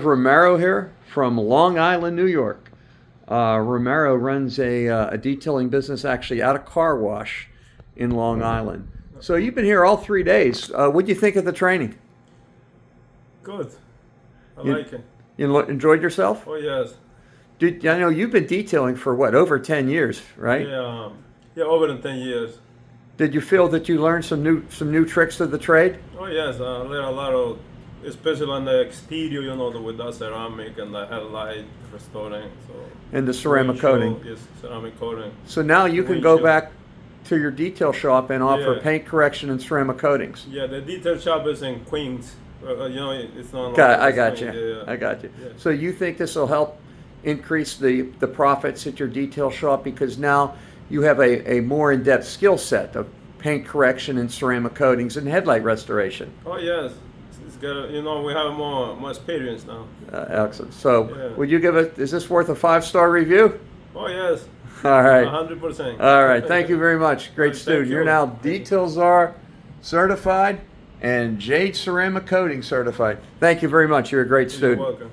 Romero here from Long Island, New York. Romero runs a detailing business actually out of car wash in Long Island. So you've been here all 3 days. What do you think of the training? Good. I You- like it. You enjoyed yourself? Oh yes. I know you've been detailing for what, over 10 years, right? Yeah, over than 10 years. Did you feel that you learned some new tricks of the trade? Oh yes, I learned a lot of, especially on the exterior, with the ceramic and the headlight restoring. So And the ceramic coating. Yes, ceramic coating. So now you can go Windshield. back to your detail shop and offer Yeah. paint correction and ceramic coatings. Yeah, the detail shop is in Queens. It's not. I got you. Yeah. I got you. Yeah. So you think this will help increase the profits at your detail shop because now you have a more in-depth skill set of paint correction and ceramic coatings and headlight restoration. Oh yes, it's got. We have more experience now. Excellent. So Yeah. would you give it? Is this worth a 5-star review? Oh yes. All right. 100%. All right. Thank you very much. Great Thank student. You're you. now Detail Czar certified and Jade Ceramic Coating certified. Thank you very much. You're a great You're student. welcome.